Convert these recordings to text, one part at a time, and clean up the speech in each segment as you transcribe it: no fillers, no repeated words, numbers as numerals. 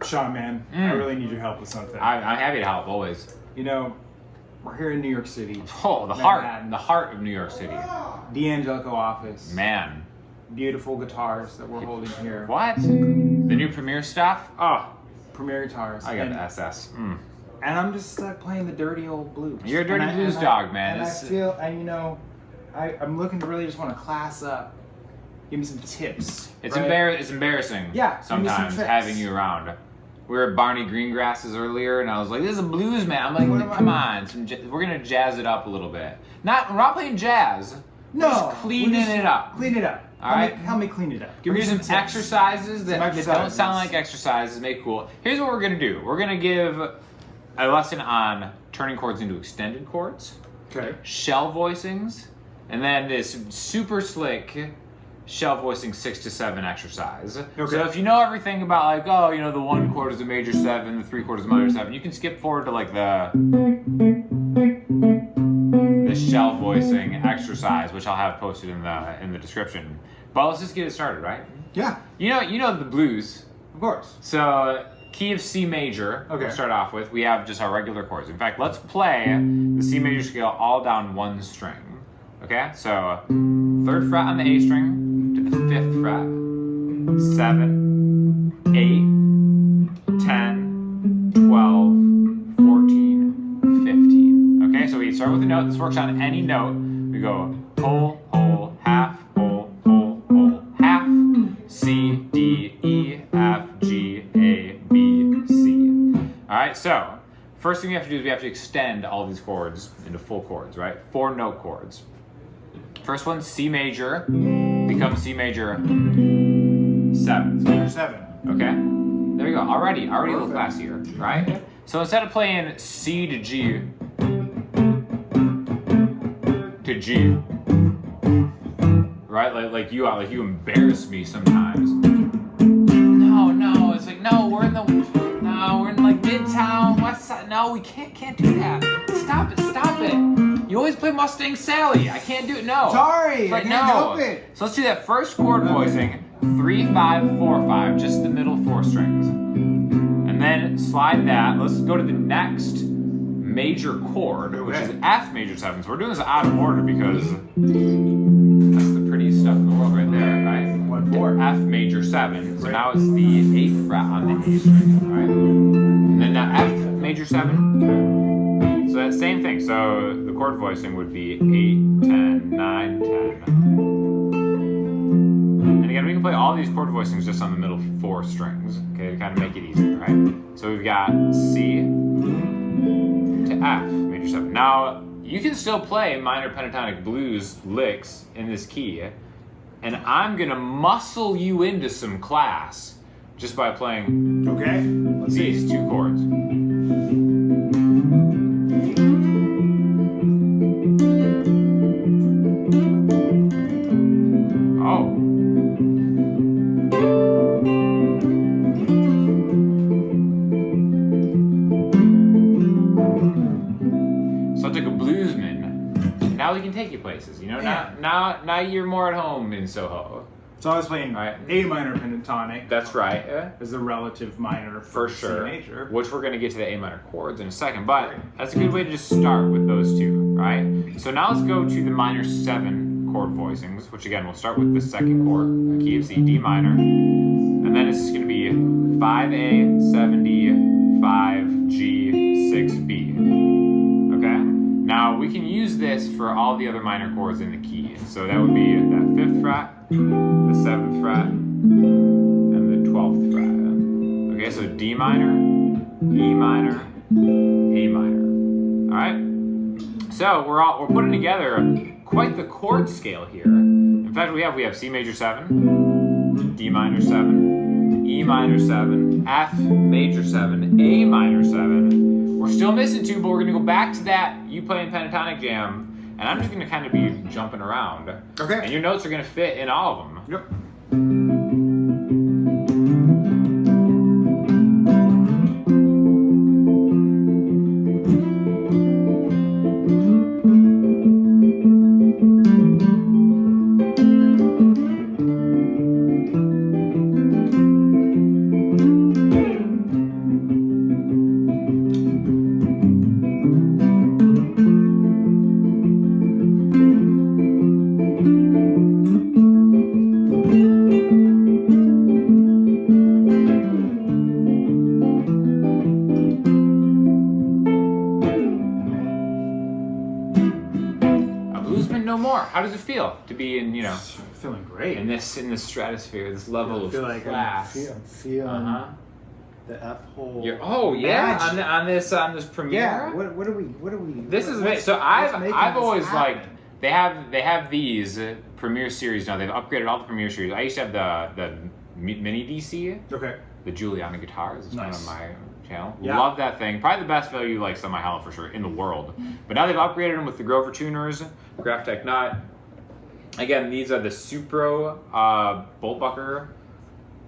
Sean, man, I really need your help with something. I'm happy to help always. You know, we're here in New York City. Oh, the heart of New York City. D'Angelico office. Man. Beautiful guitars that we're holding here. What? The new Premier stuff? Oh, Premier guitars. I got the SS. And I'm just stuck playing the dirty old blues. You're a dirty blues dog, man. And I feel, and you know, I'm looking to really just want to class up. Give me some tips. It's right? It's embarrassing. Yeah. Sometimes having you around. We were at Barney Greengrass's earlier, and I was like, "This is a blues man." I'm like, "Come on, we're gonna jazz it up a little bit. We're not playing jazz. No, we're just cleaning it up. Clean it up. All right. Help me clean it up. Give me some exercises that don't sound like exercises. Make cool. Here's what we're gonna do. We're gonna give a lesson on turning chords into extended chords. Okay. Shell voicings, and then this super slick shell voicing 6 to 7 exercise. Okay. So if you know everything about like, oh, you know, the 1 chord is a major 7, the 3 chord is a minor 7, you can skip forward to like the shell voicing exercise, which I'll have posted in the description. But let's just get it started, right? Yeah. You know the blues. Of course. So key of C major, okay. We'll start off with. We have just our regular chords. In fact, let's play the C major scale all down 1 string. Okay, so 3rd fret on the A string to the 5th fret, 7, 8, 10, 12, 14, 15. Okay, so we start with a note. This works on any note. We go whole, whole, half, whole, whole, whole, half, C, D, E, F, G, A, B, C. All right, so first thing we have to do is we have to extend all these chords into full chords, right? 4 note chords. First one, C major, becomes C major 7. C major 7. Okay, there we go. Already a little classier, right? So instead of playing C to G, right? Like you embarrass me sometimes. No, it's like we're in like Midtown, West Side. No, we can't do that. Stop it. You always play Mustang Sally. I can't do it. No. Sorry, I can't help it. So let's do that first chord voicing. 3, 5, 4, 5, just the middle 4 strings. And then slide that. Let's go to the next major chord, which is F major 7. So we're doing this out of order because that's the prettiest stuff in the world right there, right? What chord? F major 7. So now it's the 8th fret on the A string, right? And then now F major 7. So that same thing. So the chord voicing would be 8, 10, 9, 10. And again, we can play all these chord voicings just on the middle 4 strings, okay, to kind of make it easy, right? So we've got C to F, major 7. Now, you can still play minor pentatonic blues licks in this key, and I'm gonna muscle you into some class just by playing these 2 chords. Now we can take you places, you know. Yeah. Now you're more at home in Soho. So I was playing A minor pentatonic. That's right. As the relative minor for sure. C major. Which we're going to get to the A minor chords in a second, but that's a good way to just start with those 2, right? So now let's go to the minor 7 chord voicings, which again we'll start with the 2nd chord, key of C, D minor, and then it's going to be 5A, 7D, 5G, 6B. Now, we can use this for all the other minor chords in the key. So that would be that 5th fret, the 7th fret, and the 12th fret. Okay, so D minor, E minor, A minor. All right? So we're putting together quite the chord scale here. In fact, we have C major 7, D minor 7, E minor 7, F major 7, A minor 7. We're still missing 2, but we're going to go back to that you playing pentatonic jam, and I'm just going to kind of be jumping around. Okay. And your notes are going to fit in all of them. Yep. more. How does it feel to be in, you know, Feeling great. in this stratosphere, this level I feel of like class? I'm feeling the F hole. Oh yeah, magic. on this premiere. Yeah. What are we? This is amazing. So I've always liked. They have these Premiere series now. They've upgraded all the Premiere series. I used to have the mini DC, Okay. the Juliana guitars. It's Nice. one on my channel. Yeah. Love that thing. Probably the best value like semi-hollow for sure in the world. But now they've upgraded them with the Grover tuners, Graphtec nut. Again, these are the Supro Bullbucker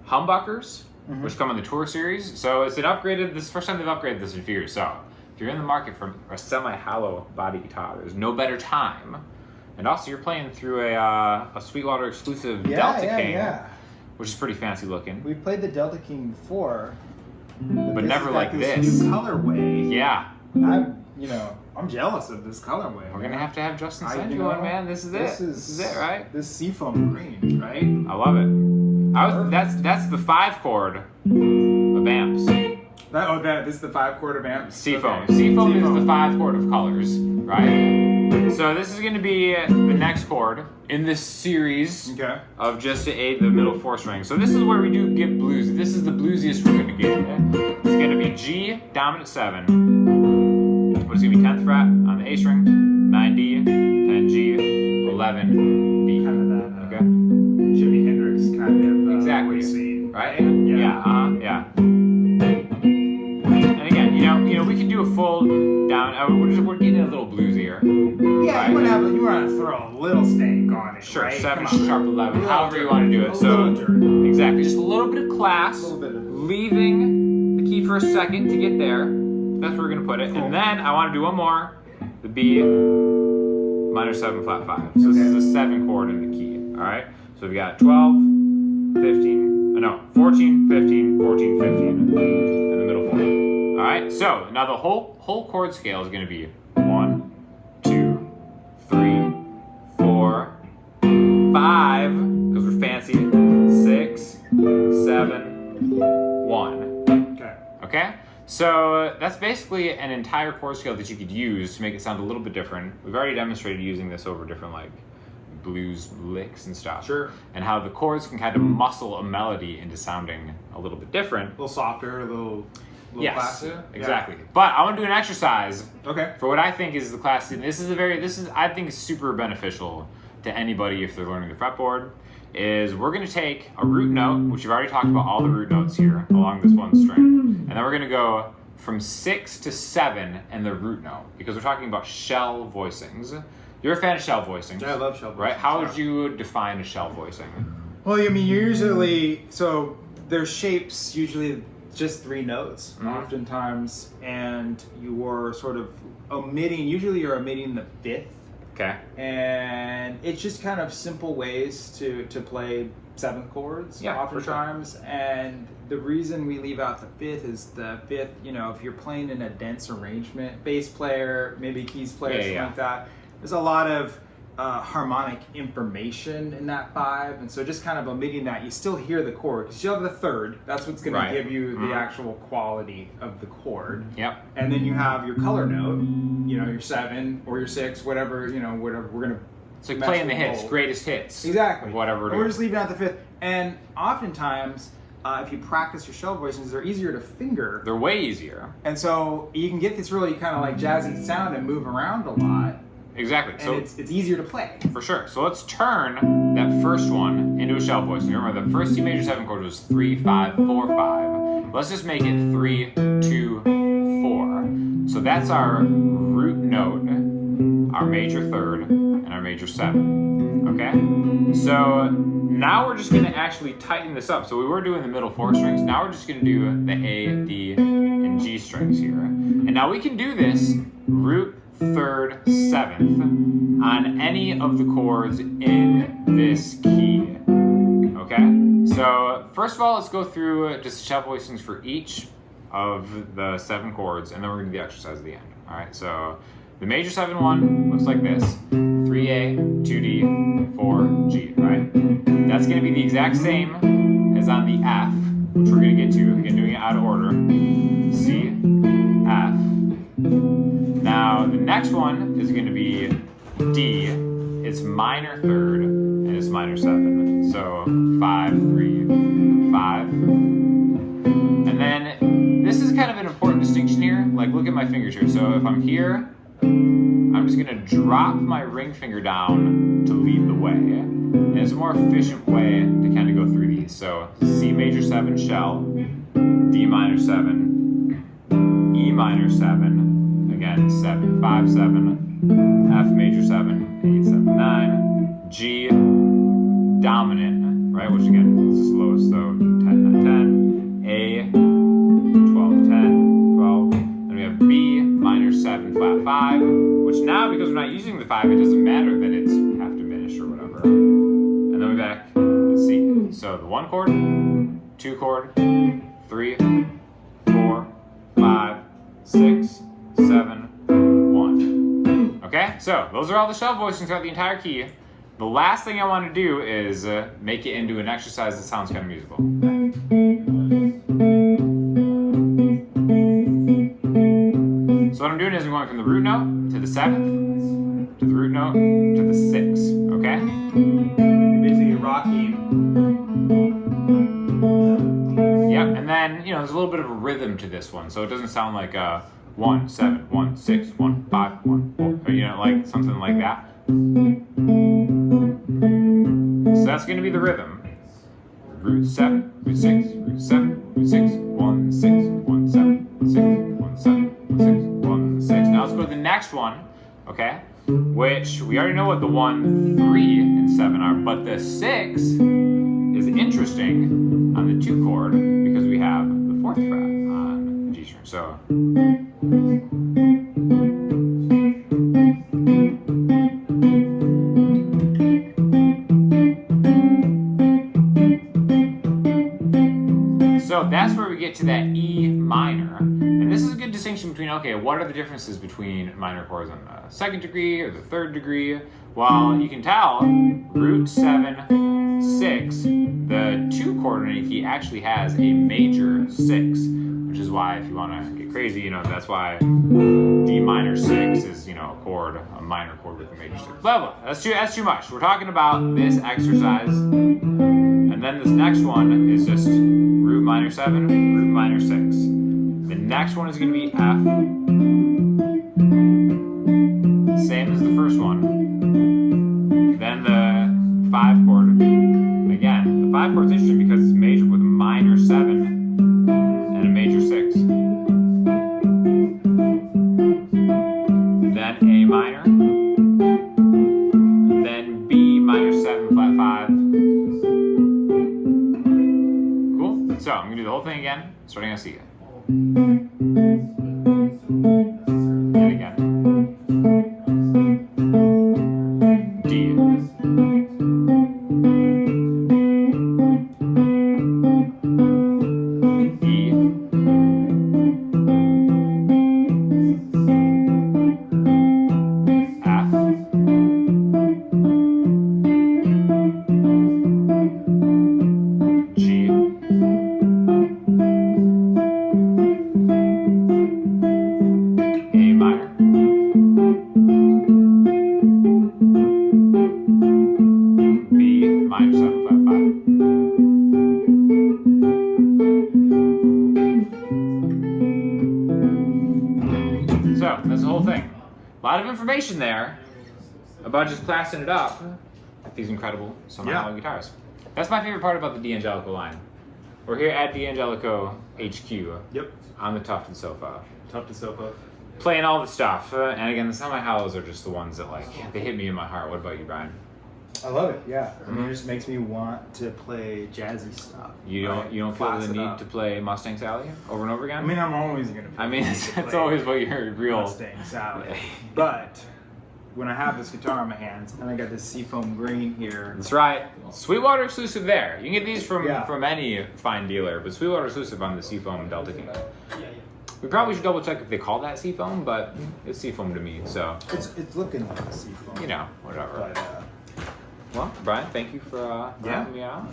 humbuckers, which come in the Tour series. So it's an upgraded. This is the first time they've upgraded this in a few years. So if you're in the market for a semi-hollow body guitar, there's no better time. And also, you're playing through a Sweetwater exclusive Delta King, which is pretty fancy looking. We've played the Delta King before, But this never has like got this. new colorway. Yeah. I'm jealous of this colorway. We're going to have to have Justin send you you know, one, man. This is it. This is it, right? This seafoam green, right? I love it. That's the 5-chord of amps. This is the 5-chord of amps? Seafoam. Okay. Seafoam is the 5-chord of colors, right? So this is going to be the next chord in this series of just the middle 4 string. So this is where we do get blues. This is the bluesiest we're going to get. It's going to be G, dominant 7. What's going to be 10th fret on the A string, 9D, 10G, 11 B. Kind of that Okay. Jimi Hendrix kind of Exactly. scene, Right? Yeah. And again, you know, we can do a full down. We're getting a little bluesier. Yeah, right? you want to throw a little stank on it, Sure, right? 7 Come on. sharp 11, Little however you dirt. want to do it. A So little dirt. exactly, just a little bit of class, A little bit of- leaving the key for a second to get there. That's where we're gonna put it. Cool. And then I want to do one more, the B minor 7 flat 5. So this is a 7 chord in the key. All right. So we've got 12, 14, 15, 14, 15, and the middle 4. All right. So now the whole chord scale is going to be 1, 2, 3, 4, 5, because we're fancy. 6, 7, 1. Okay. So that's basically an entire chord scale that you could use to make it sound a little bit different. We've already demonstrated using this over different like blues licks and stuff. Sure. And how the chords can kind of muscle a melody into sounding a little bit different. A little softer, a little Yes, classier. exactly. But I want to do an exercise Okay. for what I think is the class. This is I think super beneficial to anybody if they're learning the fretboard. Is we're going to take a root note, which we've already talked about all the root notes here along this one string, and then we're going to go from 6 to 7 and the root note because we're talking about shell voicings. You're a fan of shell voicings. Yeah, I love shell voicings. Right? How would you define a shell voicing? Well, I mean, usually, so their shapes usually just 3 notes, oftentimes, and you're sort of usually you're omitting the 5th. Okay. And it's just kind of simple ways to play 7th chords oftentimes. And the reason we leave out the 5th is the 5th, if you're playing in a dense arrangement, bass player, maybe keys player, something like that, there's a lot of harmonic information in that 5. And so just kind of omitting that, you still hear the chord because you have the 3rd. That's what's going to give you the actual quality of the chord. Yep. And then you have your color note, your 7 or your 6, whatever we're going to. So playing the hits, greatest hits. Exactly. Whatever. We're just leaving out the 5th. And oftentimes, if you practice your shell voicings, they're easier to finger. They're way easier. And so you can get this really kind of like jazzy sound and move around a lot. Exactly. And so it's easier to play. For sure. So let's turn that first one into a shell voicing. Remember, the first C major 7 chord was 3, 5, 4, 5. Let's just make it 3, 2, 4. So that's our root note, our major 3rd, and our major 7. Okay? So now we're just going to actually tighten this up. So we were doing the middle 4 strings. Now we're just going to do the A, D, and G strings here. And now we can do this root, 3rd, 7th on any of the chords in this key. Okay? So first of all, let's go through just shell voicings for each of the 7 chords, and then we're going to do the exercise at the end. Alright, so the major 7 one looks like this. 3A, 2D, 4G, right? That's going to be the exact same as on the F, which we're going to get to, again doing it out of order. C, F. Now the next one is going to be D. it's minor third, and it's minor 7. So 5, 3, 5. And then this is kind of an important distinction here. Like, look at my fingers here. So if I'm here, I'm just gonna drop my ring finger down to lead the way. And it's a more efficient way to kind of go through these. So C major 7 shell, D minor 7, E minor 7, again 7, 5, 7, F major 7, 8, 7, 9, G dominant, right, which again is the slowest, so 10, 9, 10, A, 12, 10, 12, then we have B minor 7, flat 5, which now, because we're not using the 5, it doesn't matter that it's half diminished or whatever. And then we're back to C. So the 1 chord, 2 chord, 3, 4, 5, 6, 7, 1. Okay, so those are all the shell voicings throughout the entire key. The last thing I want to do is make it into an exercise that sounds kind of musical. So what I'm doing is I'm going from the root note to the 7th, to the root note, to the 6th, okay? Basically rocking. Yep, and then, you know, there's a little bit of a rhythm to this one, so it doesn't sound like 1, 7, 1, 6, 1, 5, 1, 4, or, you know, like something like that. So that's going to be the rhythm. Root 7, root 6, root 7, root 6, 1, 6, 1, 7, 1, 6, 1, 7, 1, 6, 1, 6. Now let's go to the next one, okay? Which we already know what the 1, 3, and 7 are, but the 6 is interesting on the 2 chord because we have the 4th fret on the G string. So that's where we get to that E minor. And this is a good distinction between, okay, what are the differences between minor chords on the 2nd degree or the 3rd degree? Well, you can tell root 7, 6, the 2 chord in any key actually has a major 6, which is why if you want to get crazy, you know, that's why D minor 6 is, you know, a chord, a minor chord with a major 6. Blah, blah. That's too much. We're talking about this exercise. And then this next one is just root minor 7, root minor 6. The next one is going to be F. Same as the first one. Then the 5 chord. Again, the 5 chord is interesting because it's measured with a minor 7 and a major 6. Then A minor. Then B minor 7 flat 5. So I'm going to do the whole thing again, starting on C. And again. D. E. F. G. So, that's the whole thing. A lot of information there about just classing it up with these incredible semi-hollow guitars. That's my favorite part about the D'Angelico line. We're here at D'Angelico HQ. Yep. On the Tufted sofa. Tufted sofa. Playing all the stuff. And again, the semi-hollows are just the ones that, like, they hit me in my heart. What about you, Brian? I love it, yeah. I mean, it just makes me want to play jazzy stuff. You don't feel the need to play Mustang Sally over and over again? I mean, I'm always going to play. I mean, it's always what you're real. Mustang Sally. But when I have this guitar in my hands and I got this seafoam green here. That's right. Sweetwater exclusive there. You can get these from any fine dealer, but Sweetwater exclusive on the Seafoam Delta King. We probably should double check if they call that seafoam, but it's seafoam to me, so. It's looking like a seafoam. You know, whatever. But, well, Brian, thank you for having me out.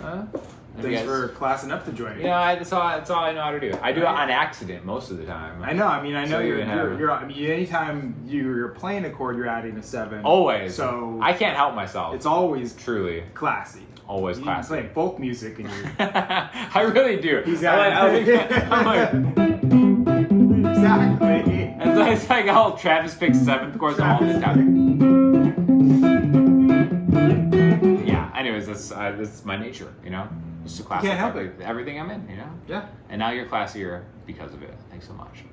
Thanks for classing up the joint. Yeah, that's all I know how to do. I do it on accident most of the time. I know. I mean, I know you're. I mean, anytime you're playing a chord, you're adding a 7. Always. So I can't help myself. It's always truly classy. Always classy. You're playing folk music and you're. I really do. Exactly. I'm like, exactly. It's like how Travis picks 7th chords all the time. Yeah. Anyways, that's my nature. You know, just to class. You can't help it. Everything I'm in. You know. Yeah. And now you're classier because of it. Thanks so much.